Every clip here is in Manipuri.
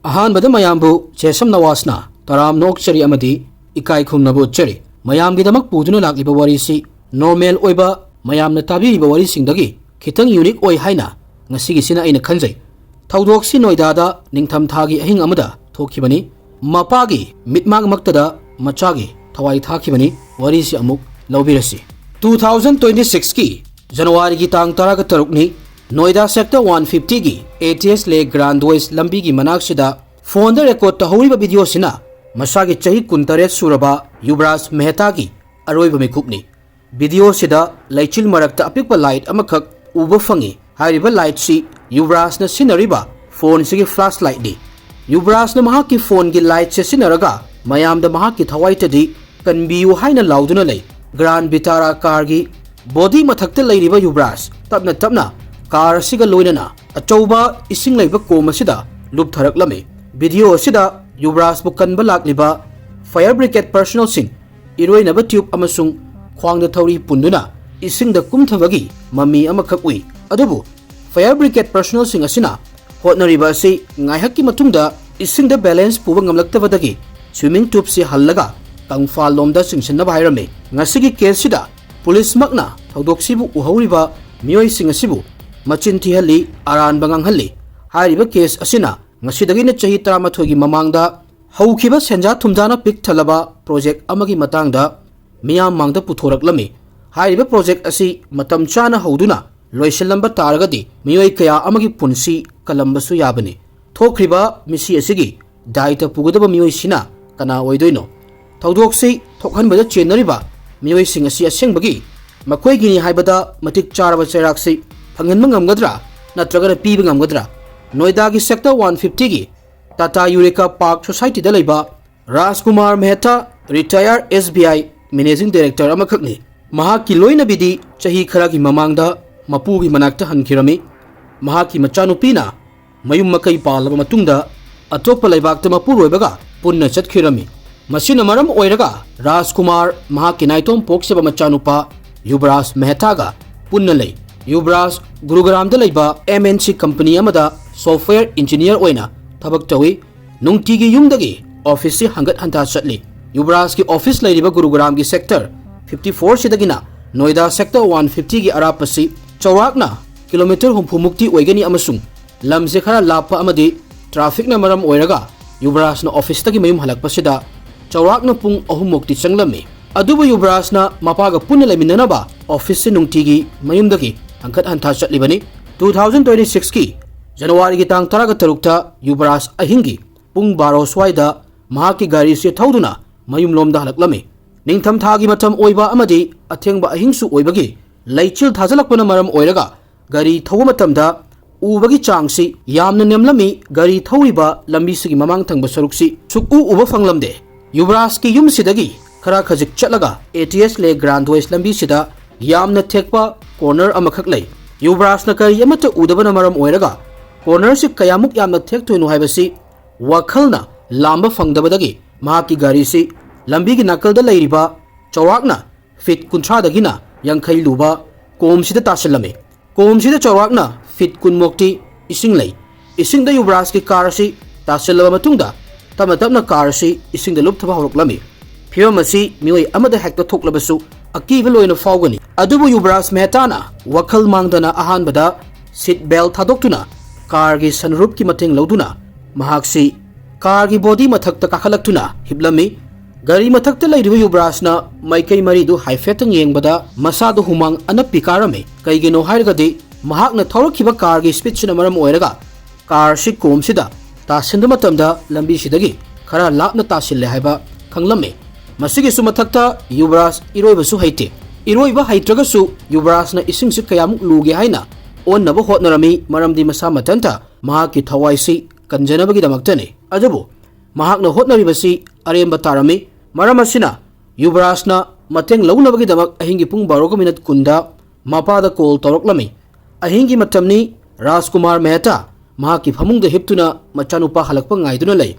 अहानबद मयामबु चेसम नवासना तराम नोकचरी अमदी इकाई खुमनबु चरी मयामगिदमक पुदुना लाक्लिबा वारिसी नॉर्मल ओइबा मयामना ताबिरिबा वारिसिंगदगी खितंग यूनिक ओइ हाइना ngasigisina aina khanjai thaudoksi noidada ningtham thagi ahing amada thokibani mapagi mitmag maktada machagi thawai thakibani warisi amuk lawbirasi 2026 ki January gi tang taraga tarukni Noida sector 150 gi ATS le Grand West lambi gi manaksida phone da record tahuriba video sina masagi chahi kuntaret suraba Yubraj Mehta gi aroiba mikupni video sida laichil marakta apikpa light amakak uba fangi हाइरिबा लाइट सी युवराज न सिनरिबा फोन से फ्लैशलाइट दी युवराज न महा की फोन की लाइट से सिनरगा मयाम द महा की थवाइतदी कनबियु हाइना लाउदुना लई ग्रांड विटारा कार की बॉडी मथक्ते लैरिबा युवराज तबना तबना कार सिगा लोइनना अचौबा इसिंग लैबा कोम असिदा लुप थरकलमे वीडियो असिदा युवराज बु कनबा लाक्लिबा फायर ब्रिगेड पर्सनल सिंग इरोइनबा ट्यूब अमसुंग ख्वांग द थौरी पुंदुना इसिंग द कुमथबगी मम्मी अमखक उई अदुबु फायर ब्रिगेड पर्सनल सिंग असिना होटनरिबा असि ngaihakki matungda isingda balance puba ngamlaktabadagi swimming tube si hallaga tangfal lomda singsinna bairame ngasigi case sida police makna thaudoksibu uhawriba mioi sing asibu machin thihali aran bangang halli hairiba case asina ngasidagi na chahi 13 gi mamangda haukiba senja thumjana pik thalaba project amagi matangda miyam mangda puthoraklami hairiba project asi matam chana hauduna लोइसलंबा तारगदी मियोय कया अमगी पुनसी कलंबसु याबनी थोखरिबा मिसी असिगी दायित्व पुगदबा मियोय सिना कना ओइदोइनो थौदोक्सि थोखनबदा चेनरिबा मियोय सिंग असि असेंबगी मखोयगिनी हाइबदा मतिक चारबा चैराक्सि फंगनबा ngamgadra नत्रगरा पीबा ngamgadra नोएडा की सेक्टर 150 की टाटा यूरेका पार्क सोसाइटी दा लैबा Rajkumar Mehta retire SBI managing director अमखकनी महा की लोइनबिदी चही खरा की ममांगदा मपुगी मनाक्ता हनखिरमी महाकी मचानुपीना मयुम मकई पालबा मतुंगदा अतोप लैबाक्ता मपुरोइबगा पुन्ना चतखिरमी मसिना मरम ओइरगा राजकुमार महाकी नाइतोम पोक्सेबा मचानुपा युवराज मेहतागा पुन्ना लೈ युवराज गुरुग्रामदा लैबा MNC कंपनी अमदा सॉफ्टवेयर इंजीनियर ओइना थबक तौई नुंगटीगी युमदगी ऑफिस से हंगत हंता चटली युवराज की ऑफिस लैरिबा गुरुग्राम की सेक्टर 54 सिदगिना नोएडा सेक्टर 150 की अरापसी चौराकना किलोमीटर हुमफुमुक्ति ओइगनी अमसुंग लमसे खरा लापा अमदी ट्रैफिक न मरम ओइरगा युवराज न ऑफिस तकी मयुम हलकपसिदा चौराकना पुंग अहुमुक्ति चंगलमी अदुबु युवराज न मपागा पुन्ना लैमिननबा ऑफिस से नुंगटीगी मयुमदगी अंकत हंथा चटलिबनी 2026 की जनवरी की तांग 13 ता युवराज अहिंगी पुंग 12 स्वाइदा महाकी गाड़ी से थौदुना मयुम लोमदा हलकलमी निंगथम थागी मतम ओइबा अमदी अथेंगबा अहिंसु ओइबगी लैचिल थाजलकपना मरम ओइरगा गाड़ी थौबा मतमदा उबगी चांगसी यामना नेमलमी गाड़ी थौरिबा लंबीसिगी ममांग थंगबा सरुक्सी सुकु उबा फंगलमदे युवराज की युमसिदगी खरा खजिक चटलगा ATS ले ग्रांड वेस्ट लंबीसिदा यामना थेकपा कॉर्नर अमखक लै युवराज न करी अमत उदबना मरम ओइरगा कॉर्नर से कयामुक यामना थेकतोइनो हाइबसी वखलना लांबा फंगदबदगी महाकी गाड़ी से लंबीगी नाकलदा लैरिबा चौराकना फीट 30 दगिना यांखै लुबा कोमसिदा तासलमे कोमसिदा चौराकना फीट 10 मोक्ति इसिंग लै इसिंगदा युवराज की कार असि तासलबा मतुंगदा तम तमना कार असि इसिंगदा लुपथबा हरकलमे फिरम असि मियोय अमदा हेक्टा थोकलबसु अकीबा लोइना फावगनी अदुबु युवराज मेहताना वखल मांगदना अहानबदा सीट बेल्ट थादोक्तुना कार की सनरूफ की मतेंग लौदुना महाक्सी कार की बॉडी मथक्ता काखलक्तुना हिबलमी गाड़ी मथक्ता लैरिबा युवराजना माइकई मरीदु हाइफेटंग येंगबदा मसादु हुमांग अनप्पि कारमे कईगिनो हाइरगदि महाकना थौरखिबा कार की स्पीड सिना मरम ओइरगा कार सि कोमसिदा तासिंद मतमदा लंबी सिदगी खरा लापना तासिल्ले हाइबा खंगलमे मसिगी सु मथक्ता युवराज इरोइबसु हैते इरोइबा हैत्रगसु युवराजना इसिंग सि कयामुक लुगे हाइना ओन्नबा होटनरमी मरमदि मसा मतंता महाकी थवाइसि कंजनबगी दमक्तने अजबु महाकना होटनरिबसि अरेंबा तारमी मरम असिना युवराजना मतेंग लौनबगी दमक अहिंगी पुंग 12 मिनट कुंदा मपादा कॉल तौरकलमी अहिंगी मतमनी राजकुमार मेहता महाकी फमुंगदा हिप्तुना मचानुपा हलकपा ngaiduna lei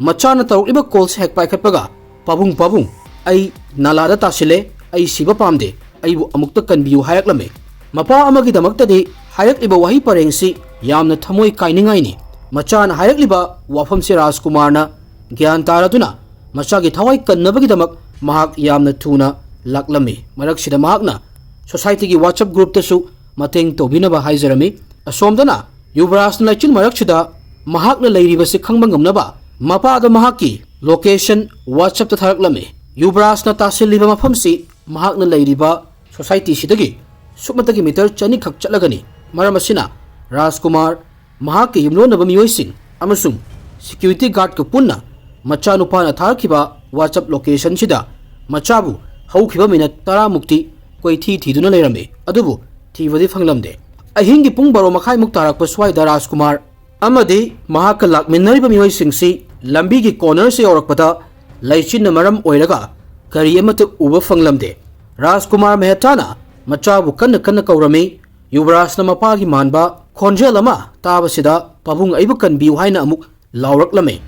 मचाना तौरकलिबा कॉल से हेक पाइखटपगा पाबुंग पाबुंग आई नालादा तासिले आई सिबा पामदे आईबु अमुक्ता कनबियु हायकलमे मपा अमगी दमक्तदि हायकलिबा वही परेंगसी यामना थमोय काइनिंगाइनी Machana Hayakliba, Wafam Siras Kumarna, Gyan Taraduna, Machagi Tawai Kanabagidamak, Mahak Yamna Tuna, Laklami, Marakshida Magna, Society WhatsApp group Tasu, Mating Tobinaba Haizerami, Asomdana, Yubras Nachil Marakshida, Mahakna Lady Vasikang Naba, Mapa the Mahaki, location WhatsApp the Tharklami, Yubras Natasil Liva Mapamsi, Mahakna Lady Ba, Society Shidagi, Sumataki meter Chanikak Chalagani, Maramasina, Raskumar, Mahaki Yumno Nabami Sing, Amasum, Security Guard Kupuna, Machanupana Tharkiba, WhatsApp location Shida, Machabu, Haukiba Minat Tara Mukti, Kwaiti Tiduna Lerame, Adubu, Tivadi Fanglamde. A hingi pung baro Makai Muktarak Paswai Daraskumar, Amadi, Mahakalak Minariba Singsi, Lambigi corner se Orakpata, Laichin Namaram Oiraga, Kariyamatu Uba Fanglamde, Raskumar Mehetana, Machabu Kana Kaurami, Yubras Namapagi Manba, Konjelama, Tabasida, Pabung Ibukan Biuhaina Amuk, Laurak Lame,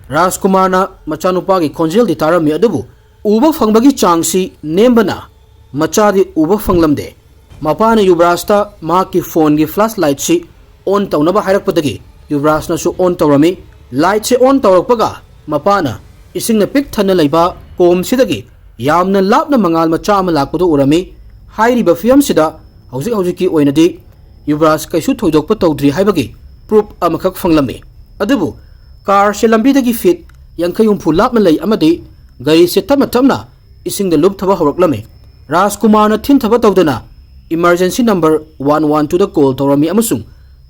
Raskumarna, Machanupagi Konjel di Tarami Adubu, Uba Fangbagi Changsi, Nembana, Machadi Uba Fanglamde, Mapana Yubrasta, Maki phone gi flashlight si, on Taunaba Harakpatagi, Yubrasna su on Taurami, light si on Taurakpaga, Mapana, ising na pik Tana Laiba, Kom Sidagi, Yamna Lapna Mangal Machama Lakpudu Urami, Hairi Bafiam Sida, Hausi Oinadi, Yubras Kaisu Todok Patodri Haibagi, Proof Amakak Fanglami. Adubu, Car Shelambidagi fit, Yankayum Pulap Malay Amadi, Gari Setamatamna, ising the loop Taba Horoklame, Raskumana Tintabatodana, emergency number 112 the call Torami Amusung,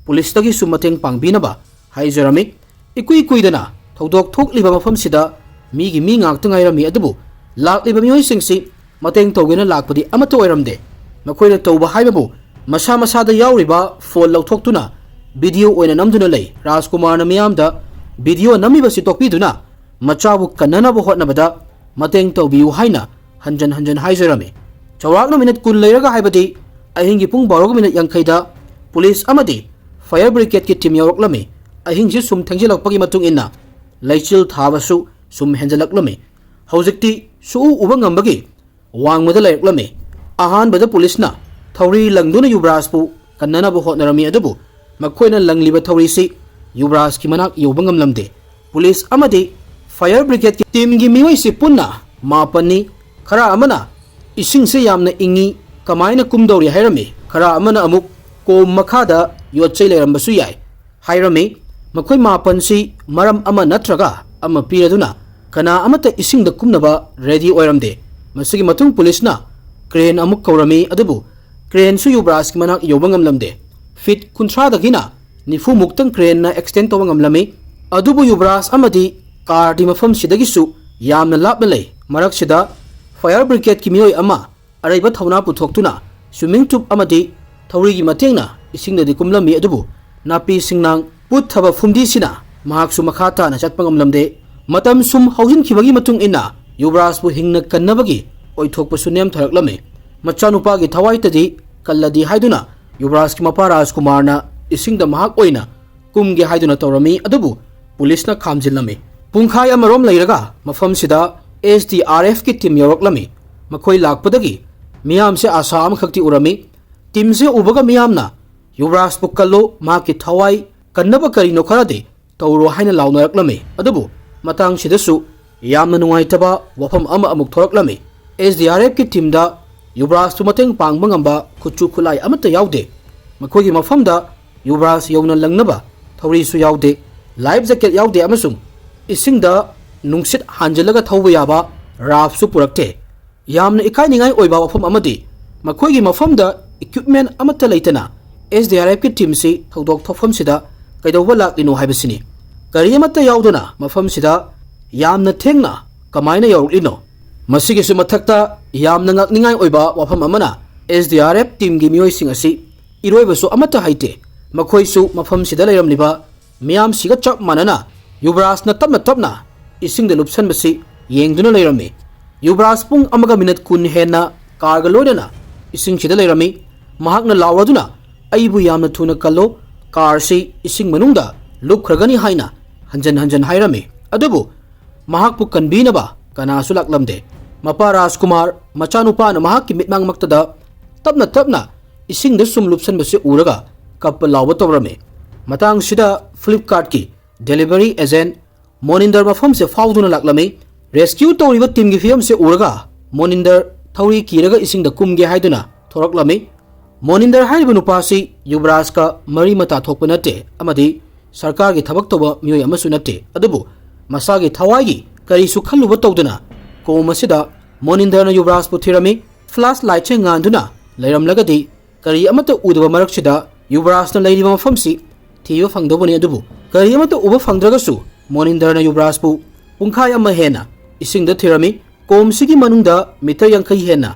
Police Tagi Sumateng Pangbinaba, Haizerami,Ikuidana, Todok Tok Liba from Sida, Migi Mingak Tangairami Adubu, Lak Libami Singsi, Mateng Togina Lakpudi Amatoiramde, Makoida Toba Haibabu, Masama Sada Yauriba, Fall Lautokuna, Video when a Namdunale, Raskumar Namiamda, Video Namibasi Tokiduna, Machabu Kanana Bohotnabada, Mateng Tobi Uhaina, Hanjan Haizerami. Chawak minute kun Layraga Haibadi, I hingi pung borog minute Yankaida, Police Amadi, Fire Brigade Kit Tim Yoroklami, I hingi sum Tangilak Pagimatung inna, Laichil Tavasu, sum Henzelak Hauzikti, Su Ubangambagi, Wang with the Lake Ahan by the police na, Tauri Langduna Yubraspu, Kanana Bohotnarami Adabu, Makoina Lang Libatorisi, Yubras Kimanak Yubangam Lamde, Police Amadi, Fire Brigade Tim Gimiwisi Punna, Mapani, Kara Amana, Ising Sayamna Ingi, Kamaina Kumdori Hirami, Kara Amana Amuk, Kom Makada, Yotsele Rambasuyai, Hirami, Makoi Mapansi, Maram Ama Natraga, Ama Piraduna, Kana Amata Ising the Kumnaba, Ready Oiramde, Masigi Matung Police na, Crane Amuk Kaurami Adabu, Crane Suyubras Kimanak Yobangam Lamde, Fit Kuntra the Gina, Nifu Muktan Crane na extend Tawangam Lami, Adubu Yubras Amadi, Car Dimafam Sidagisu, Yamna Lapmale, Marak Sida, Fire Brigade Kimio Ama, Araiba Tauna Putoktuna, Swimming Tube Amadi, Taurigi Matena, Ising the Kumlami Adubu, Napi Singnang, Put Taba Fundi Sina, Mahak Sumakata, Nachatpangam Lamde, Matam Sum Hausin Kibagi Matung Inna, Yubras Buhing Kanabagi, Oitok Pasunem Taraklame, Machanupagi Tawaitadi, Kaladi Haiduna, Yubras Kimaparas Kumarna, Ising the Mahak Oina, Kumge Haiduna Torami Adubu, Police na Kamjilame, Punkhaya Marom Lairaga, Mafam Sida, SDRF ki team Yoroklami, Makoi Lakpadagi, Miam se Asam Kakti Urami, Team se Ubaga Miamna, Yubras Pukalo, Maki Tawai, Kanaba Karino Karade, Tauro Haina Launaraklami, Adabu, Matang Shidasu, Yamna Nuaitaba, Wapam Ama Amuk Toraklami, SDRF ki team da, Yubras Tumateng Pangbangamba, Kuchu Kulai Amata Yaude, Makogi Mafamda, Yubras Yona Langnaba, Tauri Su Yaude, Live Jacket Yaude Amasum, Ising da, Nungsit Hanjalaga Tawayaba, Raf Supurakte, Yamna Ikaningai Oiba from Amadi, Makogi Mafamda, equipment Amata Laitana, SDRF team si, Todok Tofam Sida, Kaidawala Ino Habasini, Kariamata Yaudana, Mafam Sida, Yamna Tengna, Kamaina Yorino, Masigi Sumatakta, Yamna Ningai Oiba, Wapam Amana, SDRF team Gimio Singasi, Iroibasu Amata Haite, Makoisu, Mafam Sida Liba, Miam Sigachap Manana, Yubras na Tapna. Ising the Lupsan Basi, Yang Duna Lerami, Yubras Pung Amaga Minute Kun Hena, Kargalodana, Ising Chida Lerami, Mahakna Lauraduna, Aibu Yamna Tuna Kalo, Karsi, Ising Manunda, Lup Kragani Haina, Hanjan Hairami, Adubu, Mahakpu Kanbinaba, Kanasulak Lamde, Maparas Kumar, Machanupa, Mahaki Mitmang Maktada, Tapna, Ising the Sum Lupsan Basi Uraga, Kapalawatorame, Matang Shida, Flipkart की delivery agent Moninder mafam se fauduna laklami rescue tawriba team gi fiam se uraga Moninder thawri kiraga ising da kumge haiduna thoraklami Moninder haiba nupasi Yuvraj ka mari mata thokpa nate amadi sarkar gi thabak toba miyoi amasu nate adubu masagi thawai kari su khalluba tawduna Kom asida Moninder na Yuvraj pu thirami flashlight che nganduna leiramlagadi kari amata udaba maraksida Yuvraj na leiriba mafamsi thiyo fangdobani adubu kari amata uba fangdragasu Moninder na Yuvraj pu pungkhai ama hena ising da thirami Kom sigi manungda meter yankai hena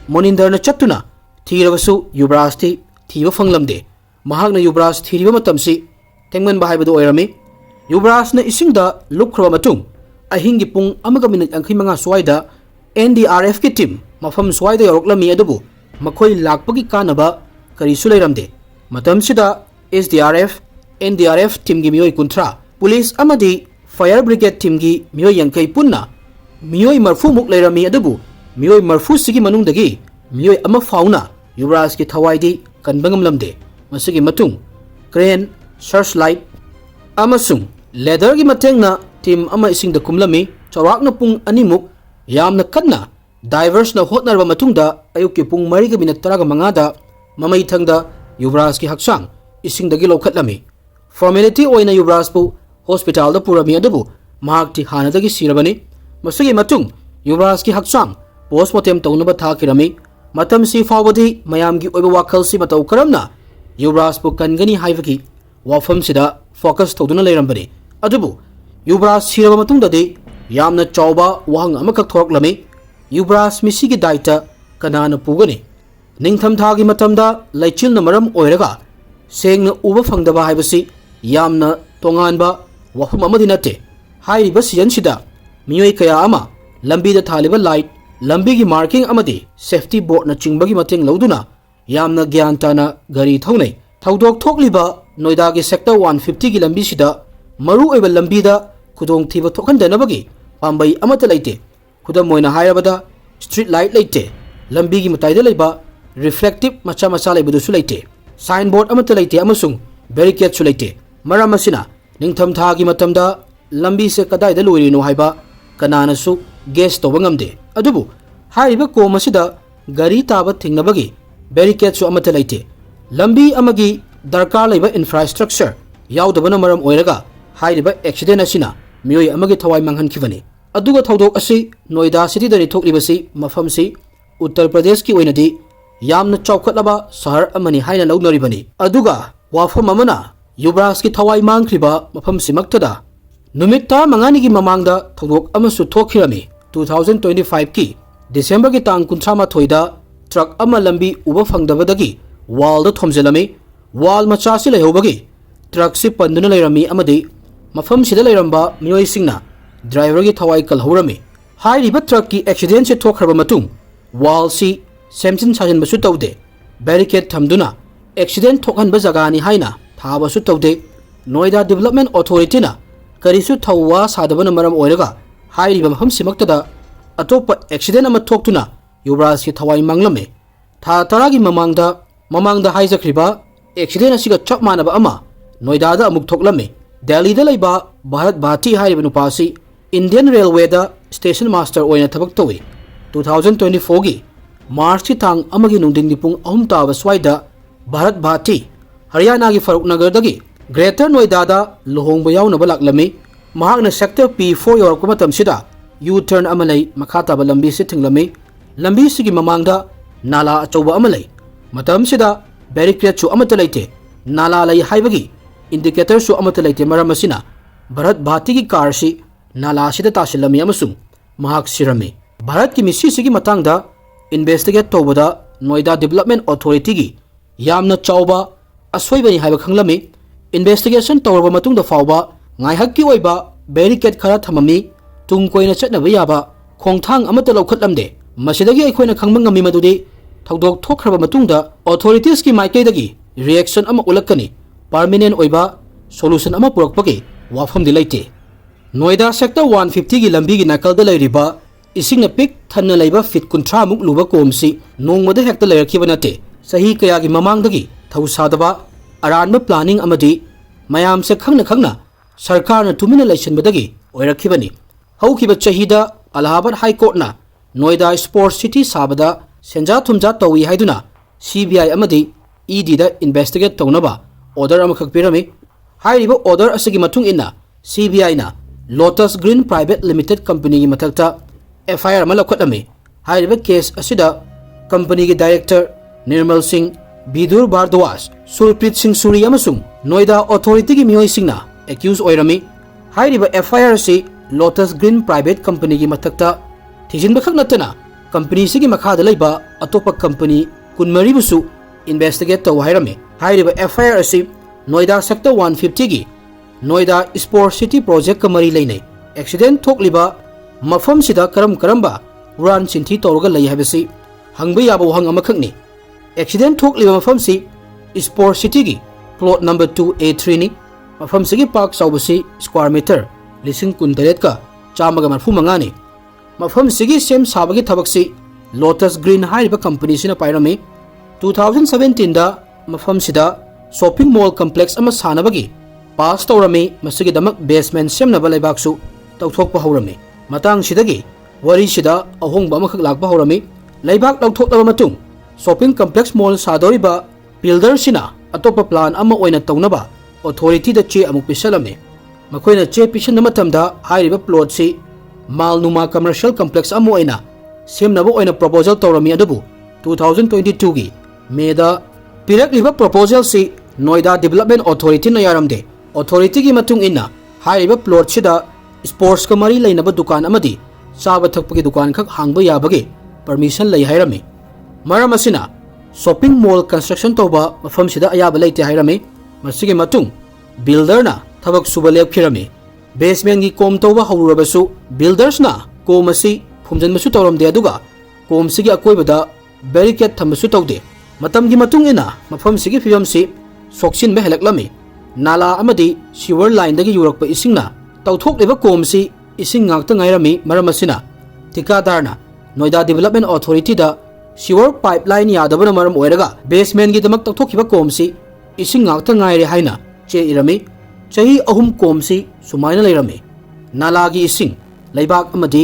Moninder na chattuna thirabasu Yuvraj thi thiba fanglamde mahak na Yuvraj thiriba matamsi tengman bahai badu oirami Yuvraj na ising da lupkhra matung ahingi pung amaga minute yankai manga swaida NDRF ki team mafam swaida yoroklami adubu makhoi lakpagi kanaba kari su leiramde matamsida SDRF NDRF team gi miyoi kunthra police amadi fire brigade team gi miyoi yankai punna miyoi marfu muk leirami adubu miyoi marfu sigi manungdagi miyoi ama fauna Yuvraj ki thawaidi kanbangam lamde masigi matung crane searchlight amasung leather gi matengna team ama ising da kumlami chawakna pung animuk yamna kanna divers na hotnarba matungda ayukki pung 3:35 da mamai thangda Yuvraj ki haksang ising dagi lokhatlami formality oina Yuvraj pu hospital da purami adubu mahakti hanadagi sirabani masigi matung Yuvraj ki haksang postmortem taunaba thakirami matam si fawadi mayam gi oiba wakhal si matau karamna Yuvraj pu kangani haivagi wafam sida focus tawduna leirambani adubu Yuvraj siraba matungda de yamna chawba wahang amakak thoraklami Yuvraj misigi daita kanana pugani ningtham thagi matamda laichilna maram oiraga sengna uba fangdaba haibasi yamna tonganba wafam amadi nate hairiba season sida miyoi kaya ama lambi da thaliba light lambi gi marking amadi safety board na chingbagi mateng lauduna yamna gyantana gari thaunai thaudok thokliba Noida gi sector 150 gi lambi sida maru oiba lambi da khudong thiba thokhandanabagi pambai amata laite khudam moina hairabada street light laite lambi gi mataida leiba reflective macha macha leibudu su laite signboard amata laite amasung barricade su laite maram asina ningtham thagi matamda lambi se kadai da loirino haiba kanana su guess toba ngamde adubu haiba Kom asida gari taba thingnabagi barricade su amata laite lambi amagi darkar leiba infrastructure yaudabana maram oiraga haiba accident asina miyoi amagi thawai manghan khibani aduga thaudok asi Noida city da rithoklibasi mafamsi Uttar Pradesh ki oinadi yamna chawkhatlaba sahar amani haina launaribani aduga wafam amana Yuvraj ki thawai mangkhriba mafam simaktada numit mangani gi mamangda thaudok amasu thokhirami 2025 ki December ki tang 38 da truck ama lambi uba fangdabadagi wall da thomjelami wall macha si lehobagi truck si panduna leirami amadi mafam sida leiramba miyoi singna driver gi thawai kalhorami hairiba truck ki accident se thokhraba matung wall si semchin sajin basu tawde barricade thamduna accident thokhanba jaga ni haina thaba su tawde Noida Development Authority na karisu thawa sadabana maram oiraga hairiba mafam simaktada atopa accident ama thoktuna Yuvraj ki thawai manglame tha taragi mamangda haijakriba accident asiga chap manaba ama Noida da amuk thoklame Delhi da laiba Bharat Bhati hairiba nupasi Indian Railway da station master oina thabak tawi 2024 gi March ki tang amagi nungding ni pung ahum tawa swaida Bharat Bhati Haryana gi Faruknagar dagi Greater Noida da luhongba yauna balaklami mahakna sector P4 yorokpa matamsida U-turn amalai makhata ba lambi si thinglami lambi sigi mamangda nala achauba amalai matamsida barricade su amata laite nala lai haibagi indicator su amata laite maramasina Bharat Bhati ki car si nala sida tasilami amasung mahak sirami Bharat ki misi sigi matangda investigate tawbada Noida Development Authority gi yamna chawba aswaibani haiba khanglami investigation tawraba matungda fawba ngaihakki oiba barricade khara thamami tung koina chatnaba yaba khongthang amata lokhatlamde masidagi aikoina khangma ngami madudi thaudok thokhraba matungda authorities ki maikaidagi reaction ama ulakani permanent oiba solution ama purakpagi wafam dilaite Noida sector 150 gi lambi gi nakalda leiriba isingna pik thanna leiba fit 30 muk luba komsi nongmada hekta lerakhiba nate sahi kaya gi mamangdagi thausadaba aranba planning amadi mayam se khangna khangna sarkar na tumina laisan badagi oirakhibani haukiba chahida Allahabad High Court na Noida Sports City sabada senja thumja tawi haiduna CBI amadi ED da investigate tawnaba order amakhak pirami hairiba order asigi matung inna CBI na Lotus Green Private Limited Company gi mathakta FIR malakhatami hairiba case asida company gi director Nirmal Singh Bidur Bardwaj Surprit Singh Suri amasung Noida authority gi miyoi singna accused oirami hairiba FIR si Lotus Green Private Company gi mathakta thijin bakhak natana company sigi makhada laiba atopa company kunmari busu investigate taw hairame hairiba FIR si Noida sector 150 gi Noida Sport City project kamari lainai accident thokliba mafam sida karamba uran chinthi tawraga lai habasi hangba yabo hang amakhakni accident thokliba mafam si Sport City gi plot number 2A3 ni mafam sigi park saubasi square meter lising kuntaret ka chamaga marfu mangani mafam sigi sem sabagi thabak Lotus Green hairiba company sina pairami 2017 da mafam sida shopping mall complex ama sanabagi pass tawrami masigi damak basement semnaba laibaksu tawthokpa hawrami matang sidagi wari sida ahongba amakhak lakba hawrami laibak lawthoklaba matung shopping complex mall sadoriba builder sina atopa plan ama oina tawnaba authority da che amuk pisalame makoina che pisan matamda hairiba plot si Malnuma commercial complex ama oina semnaba oina proposal tawrami adubu 2022 gi Meda pirakliba proposal si Noida Development Authority na yaramde authority gi matung inna hairiba plot sida sports kamari lainaba dukan amadi chaba thakpagi dukan khak hangba yabagi permission lai hairami maram asina shopping mall construction toba mafam sida ayaba laite hairami masigi matung builder na thabak suba lepkhirami basement gi kom toba hawurabasu builders na kom asi phumjan masu tawramde aduga kom sigi akoibada barricade thamasu tawde matam gi matung ina mafam sigi fiyam si soksin be helaklami nala amadi sewer line dagi yurakpa isingna tawthokleba kom si ising ngakta ngairami maram asina tikadarna Noida Development Authority da sewer pipeline yadabana maram oiraga basement gi damak tawthokhiba kom si ising ngakta ngaire haina che irami chahi ahum kom si sumaina leirami nala gi ising laibak amadi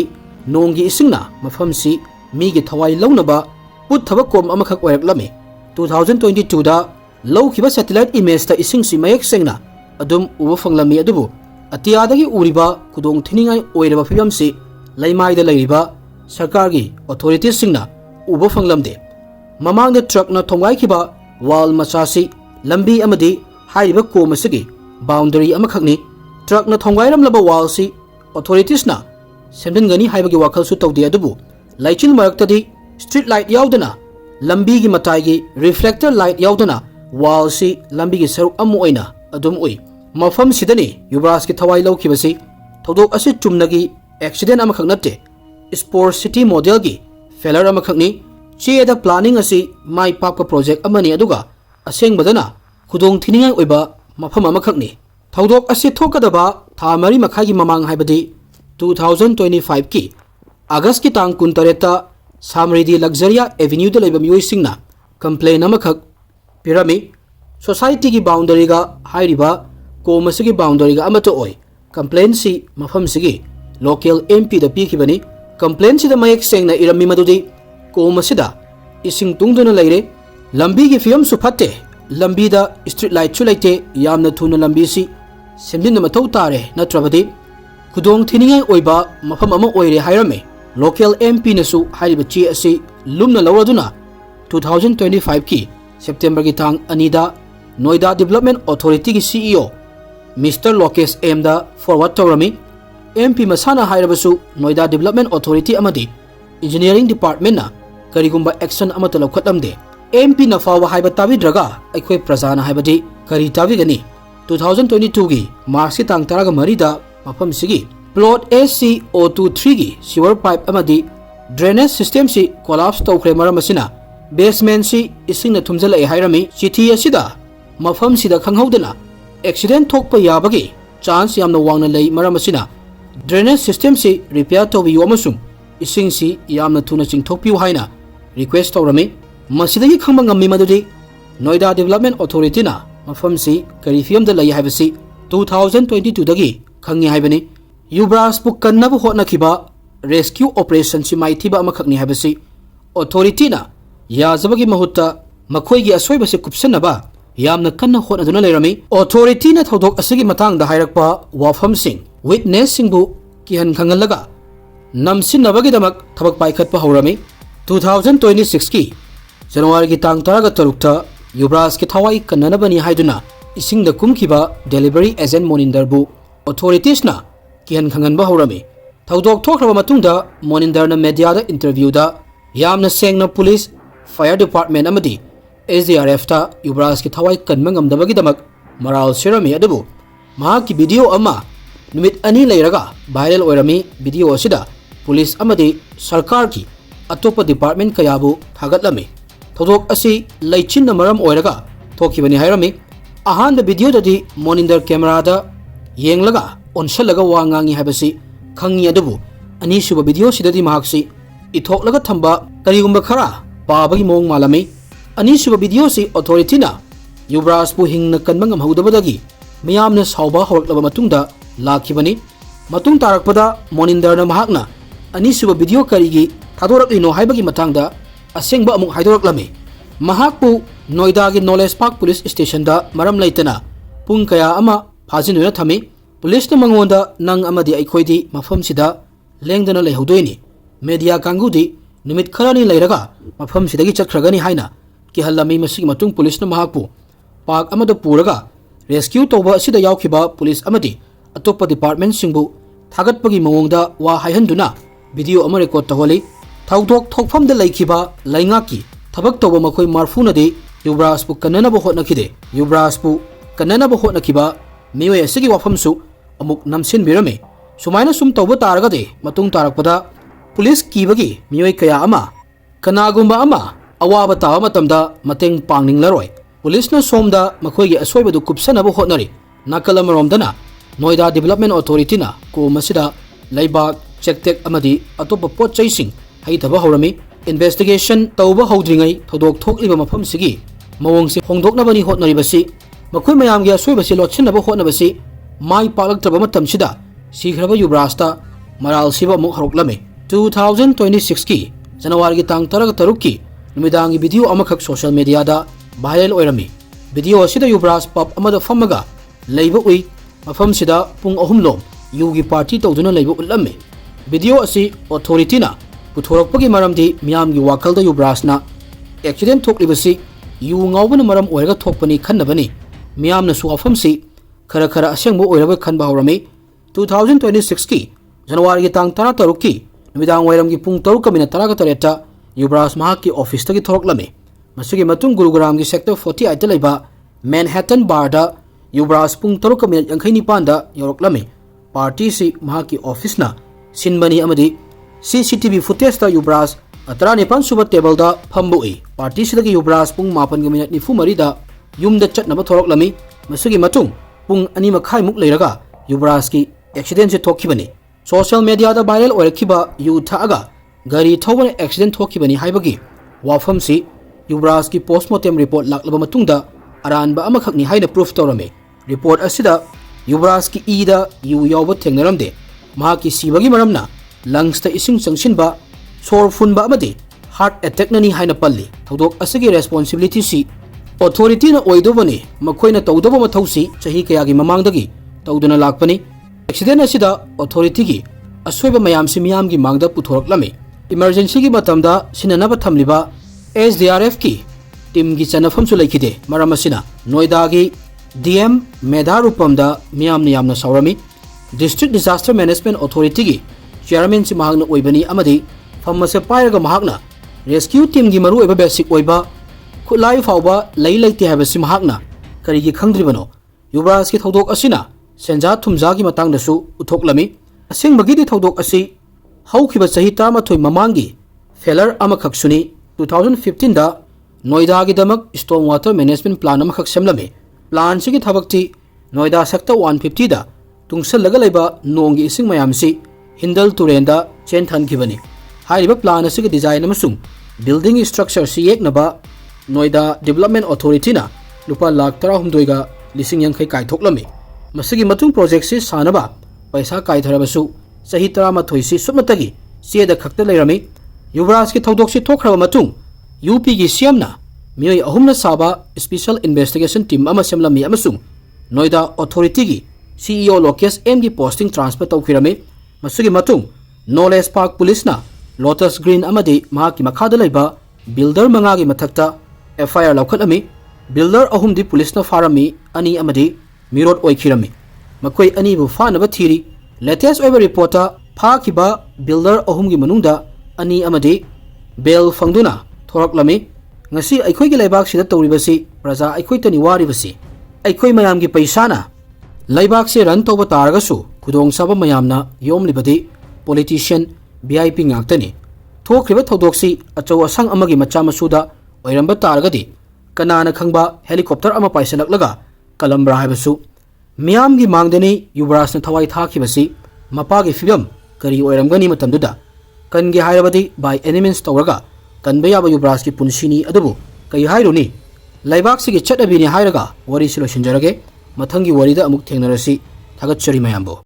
nong gi isingna mafam si mi gi thawai launaba put thaba kom amakhak oiraklami 2022 da lawkhiba satellite image ta ising si mayak sengna adum uba fanglami adubu atiyadagi uriba kudong thiningai oiraba phibam si laimai da leiriba sarkar gi authorities singna uba fanglamde mamang da truck na thongai khiba wall machasi lambi amadi hairiba kom asigi boundary amakhakni truck na thongai ramlaba wall si authorities na semdin gani haibagi wakhal su tawde adubu laichil maraktadi street light yaudana lambi gi matai gi reflector light yaudana wall si lambi gi saruk amu oina adum oi mafam sidani Yuvraj ki thawai lawkhibasi thodok asi chumnagi accident amakhak natte Sport City model gi failure amakhakni che da planning asi mai papka project amani aduga aseng badana khudong thiningai oiba mafam amakhakni thodok asi thokadaba thamari makhai gi mamang haibadi 2025 ki August ki tang kuntareta Samridi Luxuria Avenue da leba miyoi singna complain amakhak pirami society ki boundary ga hairiba komasigi boundary ga amato oi complaint si mafam sigi local MP da pikhibani complaint si da mayak sengna irami madudi komasida ising tungduna leire lambi gi fiam su phatte lambi da street light chu laite yamna thuna lambi si semdin ma thau tare natrabadi khudong thiningai oiba mafam ama oire hairame local MP na su hairiba chi asi lumna lawraduna 2025 ki September ki tang anida Noida Development Authority ki CEO Mr. Lokesh M da forward tawrami MP masana hairabasu Noida Development Authority amadi Engineering Department na karigumba action amata lawkhatamde MP na fawa haiba tabidraga aikhoi prajana haibadi kari tabigani 2022 gi March ki tang taraga marida mafam sigi plot AC023 gi sewer pipe amadi drainage system si collapse tawkhre maram asina basement si ising na thumjala e hairami chithi asida mafam sida khanghaudana accident thokpa yabagi chance yamna wangna lei maram asina drainage system si repair tobi yomasum ising si yamna thuna chingthokpiu haina request tawrami masidagi khangba ngammi madudi Noida Development Authority na mafamsi kari fiamda lai haibasi 2022 dagi khangi haibani Yuvraj pu kannabu hotnakiba rescue operation si maithiba amakhakni haibasi authority na yazabagi mahutta makhoigi asoibasi kupsanaba yamna kanna hotnaduna leirami authority na thodok asigi matangda hairakpa wafamsing witness singbu kihan khangalaga namsinabagi damak thabak paikhatpa haurami 2026 ki January ki tang taraga tarukta Yuvraj ki thawai kannanabani haiduna isingda kumkiba delivery agent Moninder bu authorities na kihan khanganba haurami thodok thokraba matungda Moninder na media da interview da yamna sengna police fire department amadi SDRF ta Yuvraj ki thawai kanma ngamdabagi damak maral sirami adabu mahaki video ama numit ani leiraga viral oirami video asida police amadi sarkar ki atopa department kayabu thagatlami thodok asi leichinna maram oiraga thokibani hairami ahan video dadi Moninder camera da yenglaga onshalaga wangangi habasi khangi adabu ani suba video sidadi mahaksi ithoklaga thamba karigumba khara pabagi mong malami ani suba video si authority na Yuvraj pu hingna kanmangam haudabadagi miyamna sauba horaklaba matungda lakhibani matung tarakpada Moninder na mahakna ani suba video karigi thadoraklino haibagi matangda asengba amuk haidoraklami mahakpu Noida gi Knowledge Park Police Station da maram laitana pung kaya ama phajinuna thami police na mangonda nang amadi aikhoidi mafam sida lengdana leihodoini media kangudi numit kharani leiraga mafam sidagi chakhragani haina ki hallami masigi matung police na mahakpu park amada puraga rescue toba sida yaukhiba police amadi atopa department singbu thagatpagi mawongda wa haihanduna video ama record taholi thaudok thokfamda laikhiba laingaki thabak toba makhoi marfunadi Yuvraj pu kanana bo hotnakhide Yuvraj pu kanana bo hotnakiba mioi asigi wafamsu amuk namsin birame sumaina sum toba taraga de matung tarakpada police kibagi mioi kaya ama kanagumba ama awaba tawa matamda mateng pangning laroi police na somda makhoigi asoibadu kupsana bo hotnari nakalamromdana Noida Development Authority na ko masida laibak checktek amadi atopa pot chaising haithaba horami investigation tauba hodringai thodok thokliba mafam sigi mawongsi hongdoknabani hotnaribasi makhoi mayamgi asoibasi lotchinaba hotnabasi mai palaktraba matamsida sigraba Yuvraj ta maral siba mu haroklame 2026 ki January ki tang taraga tarukki numidangi video amakhak social media da viral oirami video asida Yuvraj pub amada famaga leiba ui mafam sida pung ahum lom yugi party tawduna leiba utlame video asi authority na puthorokpagi maramdi miyamgi wakalda Yuvraj na accident thoklibasi yu ngawbana maram oiraga thokpani khannabani miyamna su afamsi khara khara asengbo oiraba khanba horami 2026 ki January ki tang tara tarukki numidang wairamgi pung taruk kamina taraga tareta Yuvraj mahakki office tagi thoroklame masigi matung Gurugram gi sector 48 laiba Manhattan bar da Yuvraj pung taruk kamina yangkhaini panda yoroklame party si mahakki office na sinbani amadi CCTV footage ta Yuvraj atara nepan suba table da phambui party sidagi Yuvraj pung 8:94 da yumda chatnaba thoroklami masigi matung pung 2:30 muk leiraga Yuvraj ki accident se thokhibani social media da viral oirakhiba yu thaaga gari thobana accident thokhibani haibagi wafamsi Yuvraj ki postmortem report laklaba matungda aranba amakhakni haina proof tawrame report asida Yuvraj ki ida yu yawba thengnaramde mahaki sibagi maramna lungs ta ising changsinba sor funba amadi heart attack nani haina palli thodok asigi responsibility si authority na oidobani makhoina tawdaba mathausi chahi kayagi mamangdagi tawduna lakpani accident asida authority gi asoiba mayam si miyam gi mangda puthoroklame emergency gi matamda sinanaba thamliba SDRF ki team gi chanafam su laikide maramasina Noida gi DM Medharupamda miyam ni yamna saurami district disaster management authority gi chairman si mahagna oibani amadi famase pairaga mahagna rescue team gi maru oiba basic oiba khulai fawba lei leite habasi mahagna karigi khangdribano Yuvraj ki thodok asina senja thumja gi matang dasu uthoklami asengmagi di thodok asi haukhiba chahi tamathoi mamangi failure amakhak suni 2015 da Noida gi damak storm water management plan amakhak semlame plan sigi thabakti Noida sector 150 da tungsal laga laiba nongi ising mayamsi Hindal Turenda chen thankhibani hairiba plan asigi design amasung building structure si yeknaba Noida Development Authority na lupa lakh 13,000 kaithoklammi masigi matung project si sanaba paisa kaitharabasu sahi 13 si summatagi sieda khakta leirami Yuvraj ki thodok si thokhraba matung UP gi siamna mioi ahumna saba special investigation team ama semlami amasung Noida authority gi CEO Lokesh M gi posting transfer tawkhirami masigi matung Knowledge Park police na Lotus Green amadi mahaki makhada laiba builder manga gi mathakta FIR laukhatami builder ahum di police na farami ani amadi mirot oikhirami makoi ani bu fanaba thiri latest over reporter phakiba builder ahum gi manungda ani amadi bel fangduna thoraklami ngasi aikoi gi laibak sida tawribasi praja aikoi tani waribasi aikoi mayam gi paisana laibak se ran toba taragasu khudong saba mayamna yomlibadi politician VIP ngaktani thokriba thodoksi achaw asang amagi macha masuda oiramba taragadi kanana khangba helicopter ama paisalak kalambra haibasu miyam gi mangdani Yuvraj na thawai thakibasi mapa gi fibam kari oiramgani matamduda kangi hairabadi by any means tawraga kanba yaba Yuvraj ki punsini adubu kai hairuni laibak sigi chatabini hairaga wari silo shinjarage mathangi warida amuk thengnarasi thagatchari mayambo